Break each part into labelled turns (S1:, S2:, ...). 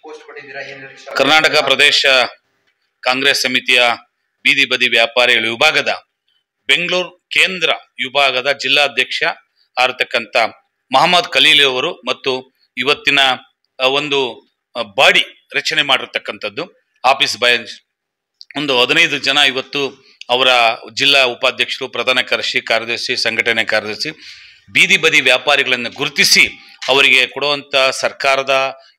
S1: Post ಕೊಟ್ಟಿದ್ದೀರಾ?
S2: ಕರ್ನಾಟಕ ಪ್ರದೇಶ ಕಾಂಗ್ರೆಸ್ ಸಮಿತಿಯ ಬೀದಿ ಬದಿ ವ್ಯಾಪಾರಿಗಳ ವಿಭಾಗದ ಬೆಂಗಳೂರು ಕೇಂದ್ರ ವಿಭಾಗದ ಜಿಲ್ಲಾಧ್ಯಕ್ಷ ಆಗಿರತಕ್ಕಂಥ ಮಹಮ್ಮದ್ ಖಲೀಲ್ ಅವರು ಮತ್ತು ಇವತ್ತಿನ ಒಂದು ಬಾಡಿ ರಚನೆ ಮಾಡಿರ್ತಕ್ಕಂಥದ್ದು ಆಫೀಸ್ ಬಾಯ್ ಒಂದು 15 ಜನ ಇವತ್ತು ಅವರ ಜಿಲ್ಲಾ ಉಪಾಧ್ಯಕ್ಷರು, ಪ್ರಧಾನ ಕಾರ್ಯದರ್ಶಿ, ಸಂಘಟನೆ ಕಾರ್ಯದರ್ಶಿ ಬೀದಿ ಬದಿ ವ್ಯಾಪಾರಿಗಳನ್ನು ಗುರುತಿಸಿ ಅವರಿಗೆ ಕೊಡುವಂಥ ಸರ್ಕಾರದ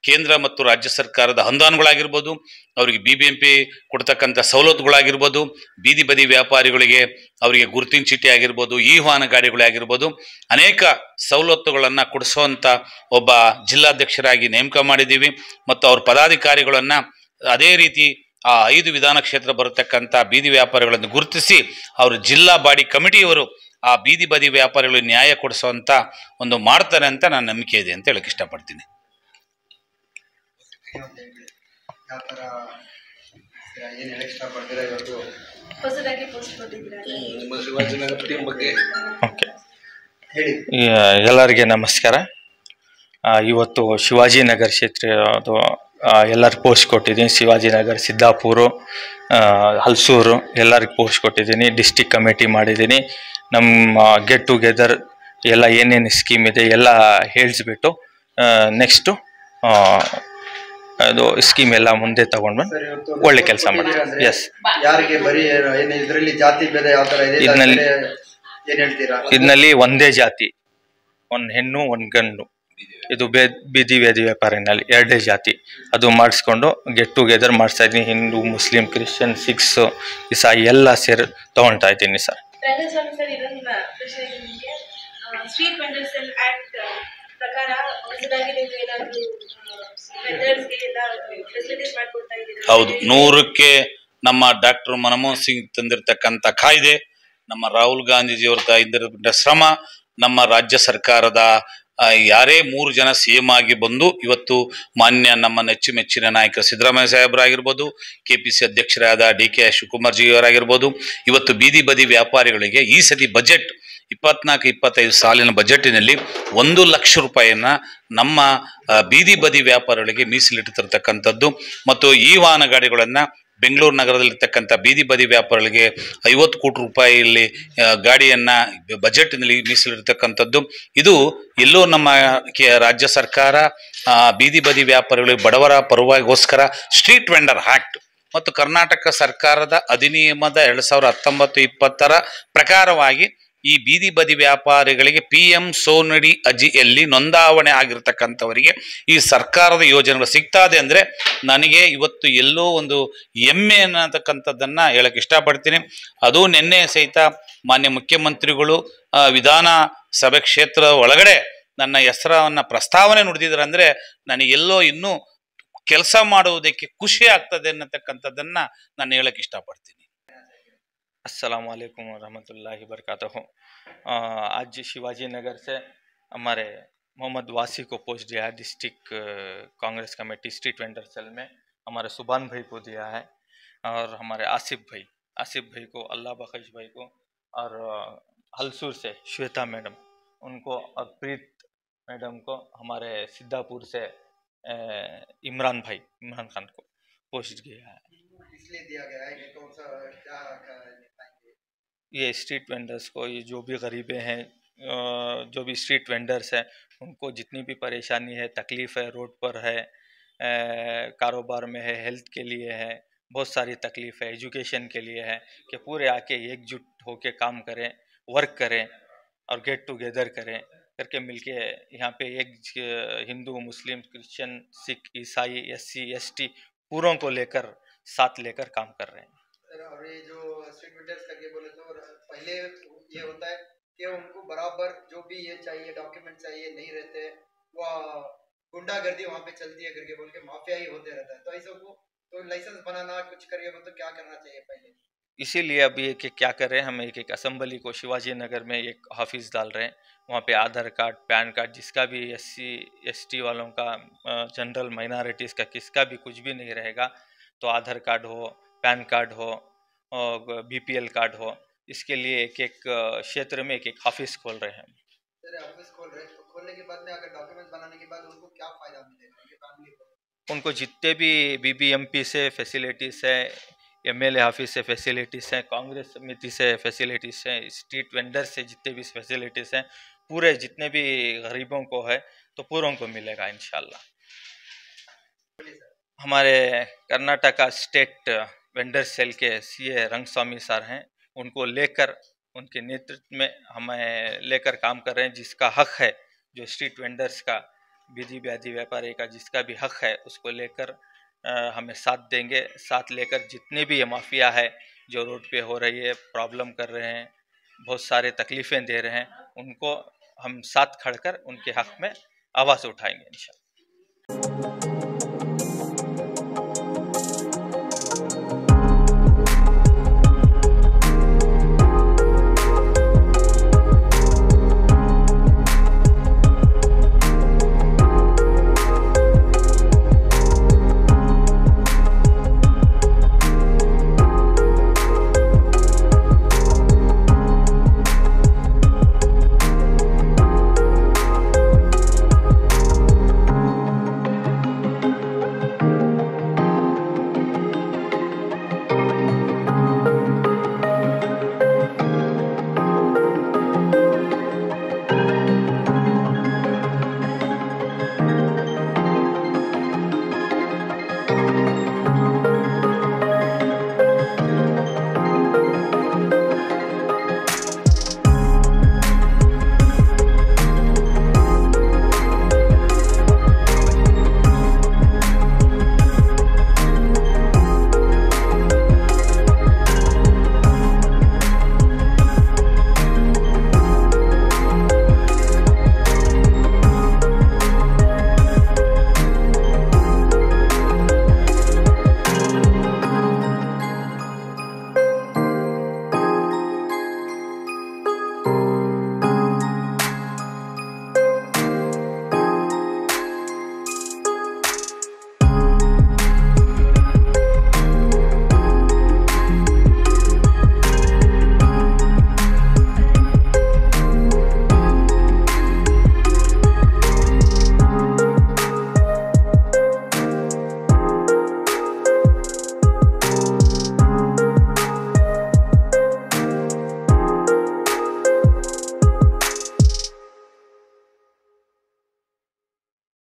S2: ಕೇಂದ್ರ ಮತ್ತು ರಾಜ್ಯ ಸರ್ಕಾರದ ಅನುದಾನಗಳಾಗಿರ್ಬೋದು, ಅವರಿಗೆ BBMP ಕೊಡ್ತಕ್ಕಂಥ ಸವಲತ್ತುಗಳಾಗಿರ್ಬೋದು, ಬೀದಿ ಬದಿ ವ್ಯಾಪಾರಿಗಳಿಗೆ ಅವರಿಗೆ ಗುರುತಿನ ಚೀಟಿ ಆಗಿರ್ಬೋದು, ಈ ವಾಹನ ಗಾಡಿಗಳೇ ಆಗಿರ್ಬೋದು, ಅನೇಕ ಸವಲತ್ತುಗಳನ್ನು ಕೊಡಿಸುವಂಥ ಒಬ್ಬ ಜಿಲ್ಲಾಧ್ಯಕ್ಷರಾಗಿ ನೇಮಕ ಮಾಡಿದ್ದೀವಿ. ಮತ್ತು ಅವ್ರ ಪದಾಧಿಕಾರಿಗಳನ್ನು ಅದೇ ರೀತಿ ಆ 5 ವಿಧಾನ ಕ್ಷೇತ್ರ ಬರತಕ್ಕಂಥ ಬೀದಿ ವ್ಯಾಪಾರಿಗಳನ್ನು ಗುರುತಿಸಿ ಅವರು ಜಿಲ್ಲಾ ಬಾಡಿ ಕಮಿಟಿಯವರು ಆ ಬೀದಿ ಬದಿ ವ್ಯಾಪಾರಿಗಳಿಗೆ ನ್ಯಾಯ ಕೊಡಿಸುವಂತ ಒಂದು ಮಾಡ್ತಾರೆ ಅಂತ ನಾನು ನಂಬಿಕೆ ಇದೆ ಅಂತ ಹೇಳಕ್ ಇಷ್ಟಪಡ್ತೀನಿ.
S3: ಎಲ್ಲರಿಗೆ ನಮಸ್ಕಾರ. ಇವತ್ತು ಶಿವಾಜಿನಗರ ಕ್ಷೇತ್ರ ಎಲ್ಲರಿಗೂ ಪೋಸ್ಟ್ ಕೊಟ್ಟಿದ್ದೀನಿ. ಶಿವಾಜಿನಗರ, ಸಿದ್ದಾಪುರ, ಹಲಸೂರು ಎಲ್ಲರಿಗೂ ಪೋಸ್ಟ್ ಕೊಟ್ಟಿದ್ದೀನಿ. ಡಿಸ್ಟಿಕ್ ಕಮಿಟಿ ಮಾಡಿದ್ದೀನಿ. ನಮ್ಮ ಗೆಟ್ ಟುಗೆದರ್ ಎಲ್ಲ ಏನೇನು ಸ್ಕೀಮ್ ಇದೆ ಎಲ್ಲ ಹೇಳಿಸ್ಬಿಟ್ಟು ನೆಕ್ಸ್ಟು ಅದು ಸ್ಕೀಮ್ ಎಲ್ಲ ಮುಂದೆ ತಗೊಂಡ್ಬಂದು ಒಳ್ಳೆ ಕೆಲಸ ಮಾಡ್ತೀವಿ. ಎಸ್, ಇದರಲ್ಲಿ ಒಂದೇ ಜಾತಿ, ಒಂದು ಹೆಣ್ಣು ಒಂದು ಗಂಡು, ಇದು ಬೀದಿ ವ್ಯಾಪಾರಿನಲ್ಲಿ 2 ಜಾತಿ ಅದು ಮಾಡಿಸ್ಕೊಂಡು ಗೆಟ್ ಟುಗೆದರ್ ಮಾಡಿಸ್ತಾ ಇದ್ದೀನಿ. ಹಿಂದೂ, ಮುಸ್ಲಿಂ, ಕ್ರಿಶ್ಚಿಯನ್, ಸಿಖ್ಸ್, ಇಸಾಯಿ ಎಲ್ಲ ಸೇರಿ ತೊಗೊಳ್ತಾ ಇದ್ದೀನಿ ಸರ್.
S2: ಹೌದು, 100ಕ್ಕೆ ನಮ್ಮ ಡಾಕ್ಟರ್ ಮನಮೋಹನ್ ಸಿಂಗ್ ತಂದಿರತಕ್ಕಂಥ ಕಾಯ್ದೆ, ನಮ್ಮ ರಾಹುಲ್ ಗಾಂಧೀಜಿಯವ್ರ ತಂದಿರತಕ್ಕಂಥ ಶ್ರಮ, ನಮ್ಮ ರಾಜ್ಯ ಸರ್ಕಾರದ ಯಾರೇ 3 ಜನ CM ಆಗಿ ಬಂದು ಇವತ್ತು ಮಾನ್ಯ ನಮ್ಮ ಮೆಚ್ಚಿನ ನಾಯಕ ಸಿದ್ದರಾಮಯ್ಯ ಸಾಹೇಬರಾಗಿರ್ಬೋದು, KPC ಅಧ್ಯಕ್ಷರಾದ DK ಶಿವಕುಮಾರ್ ಜಿ ಅವರಾಗಿರ್ಬೋದು, ಇವತ್ತು ಬೀದಿ ಬದಿ ವ್ಯಾಪಾರಿಗಳಿಗೆ ಈ ಸತಿ ಬಜೆಟ್ 24-25 ಸಾಲಿನ ಬಜೆಟಿನಲ್ಲಿ 1 ಲಕ್ಷ ರೂಪಾಯಿಯನ್ನ ನಮ್ಮ ಬೀದಿ ಬದಿ ವ್ಯಾಪಾರಿಗಳಿಗೆ ಮೀಸಲಿಟ್ಟಿರ್ತಕ್ಕಂಥದ್ದು. ಮತ್ತು ಈ ವಾಹನ ಗಾಡಿಗಳನ್ನು ಬೆಂಗಳೂರು ನಗರದಲ್ಲಿರ್ತಕ್ಕಂಥ ಬೀದಿ ಬದಿ ವ್ಯಾಪಾರಿಗಳಿಗೆ 50 ಕೋಟಿ ರೂಪಾಯಿಯಲ್ಲಿ ಗಾಡಿಯನ್ನ ಬಜೆಟ್ನಲ್ಲಿ ಮೀಸಲಿರ್ತಕ್ಕಂಥದ್ದು. ಇದು ಎಲ್ಲೋ ನಮ್ಮ ರಾಜ್ಯ ಸರ್ಕಾರ ಬೀದಿ ಬದಿ ವ್ಯಾಪಾರಿಗಳಿಗೆ ಬಡವರ ಪರವಾಗಿಗೋಸ್ಕರ ಸ್ಟ್ರೀಟ್ ವೆಂಡರ್ ಆಕ್ಟ್ ಮತ್ತು ಕರ್ನಾಟಕ ಸರ್ಕಾರದ ಅಧಿನಿಯಮದ 2019-20 ಪ್ರಕಾರವಾಗಿ ಈ ಬೀದಿ ಬದಿ ವ್ಯಾಪಾರಿಗಳಿಗೆ PM ಸೋನಡಿ ಅಜಿಯಲ್ಲಿ ನೋಂದಾವಣೆ ಆಗಿರ್ತಕ್ಕಂಥವರಿಗೆ ಈ ಸರ್ಕಾರದ ಯೋಜನೆಗಳು ಸಿಗ್ತಾ ಇದೆ ಅಂದರೆ ನನಗೆ ಇವತ್ತು ಎಲ್ಲೋ ಒಂದು ಹೆಮ್ಮೆ ಅನ್ನತಕ್ಕಂಥದ್ದನ್ನು ಹೇಳಕ್ಕೆ ಇಷ್ಟಪಡ್ತೀನಿ. ಅದು ನಿನ್ನೆ ಸಹಿತ ಮಾನ್ಯ ಮುಖ್ಯಮಂತ್ರಿಗಳು ವಿಧಾನ ಸಭೆ ಕ್ಷೇತ್ರ ಒಳಗಡೆ ನನ್ನ ಹೆಸರನ್ನು ಪ್ರಸ್ತಾವನೆ ನುಡಿದಿದ್ದಾರೆ ಅಂದರೆ ನನಗೆಲ್ಲೋ ಇನ್ನೂ ಕೆಲಸ ಮಾಡುವುದಕ್ಕೆ ಖುಷಿ ಆಗ್ತದೆ ಅನ್ನತಕ್ಕಂಥದ್ದನ್ನು ನಾನು ಹೇಳಕ್ಕೆ ಇಷ್ಟಪಡ್ತೀನಿ.
S3: अस्सलाम वालेकुम रहमतुल्लाहि बरकातहू। आज शिवाजी नगर से हमारे मोहम्मद वासी को पोस्ट दिया है district Congress committee street vendor cell में। हमारे सुबान भाई को दिया है और हमारे आसिफ भाई को, अल्लाह बख्श भाई को, और हलसूर से श्वेता मैडम उनको, और प्रीत मैडम को, हमारे सिद्धापुर से इमरान खान को पोस्ट दिया है।
S1: इसलिए दिया गया है कि कौन सा क्या
S3: ये स्ट्रीट वेंडर्स को, ये जो भी गरीबे हैं, जो भी स्ट्रीट वेंडर्स हैं, उनको जितनी भी परेशानी है, तकलीफ़ है, रोड पर है, कारोबार में है, हेल्थ के लिए है, बहुत सारी तकलीफ़ है, एजुकेशन के लिए है, कि पूरे आके एकजुट होके काम करें, वर्क करें और गेट टुगेदर करें करके मिलके यहाँ पे एक हिंदू, मुस्लिम, क्रिश्चियन, सिख, ईसाई, SC ST पूरों को लेकर साथ लेकर काम कर रहे हैं।
S1: और ये जो स्ट्रीट वेंडर्स का बोले तो पहले ये होता है कि उनको बराबर जो भी ये चाहिए, डॉक्यूमेंट चाहिए, नहीं रहते, वो गुंडागर्दी वहाँ पे चलती है करके बोल के माफिया ही होते रहता है। तो ऐसा को तो लाइसेंस बनाना कुछ करिए तो क्या करना चाहिए पहले?
S3: इसीलिए अभी एक क्या कर रहे हैं, हम एक असेंबली को शिवाजी नगर में एक ऑफिस डाल रहे हैं। वहाँ पे आधार कार्ड, पैन कार्ड, जिसका भी SC ST वालों का, जनरल माइनॉरिटीज़ का किसका भी कुछ भी नहीं रहेगा, तो आधार कार्ड हो, पैन कार्ड हो, BPL कार्ड हो, इसके लिए एक क्षेत्र में एक ऑफिस खोल रहे हैं।
S1: सर ऑफिस खोल रहे हैं, तो खोलने के बाद में अगर डॉक्यूमेंट बनाने के बाद उनको क्या फायदा मिलेगा?
S3: उनको जितने भी बीबीएमपी से फैसिलिटीज़ है, एमएलए ऑफिस से फैसिलिटीज़ हैं, कांग्रेस समिति से फैसिलिटीज़ हैं, स्ट्रीट वेंडर से जितने भी फैसिलिटीज़ हैं, पूरे जितने भी गरीबों को है तो पूरों को मिलेगा इंशाल्लाह। हमारे कर्नाटका स्टेट वेंडर सेल के सीए रंगस्वामी सर हैं, उनको लेकर उनके नेतृत्व में हमें लेकर काम कर रहे हैं। जिसका हक है, जो स्ट्रीट वेंडर्स का, विधि व्याधि व्यापारी का जिसका भी हक है, उसको लेकर हमें साथ देंगे। साथ लेकर जितने भी ये माफिया है जो रोड पे हो रही है, प्रॉब्लम कर रहे हैं, बहुत सारे तकलीफ़ें दे रहे हैं, उनको हम साथ खड़कर उनके हक में आवाज़ उठाएंगे इंशाल्लाह।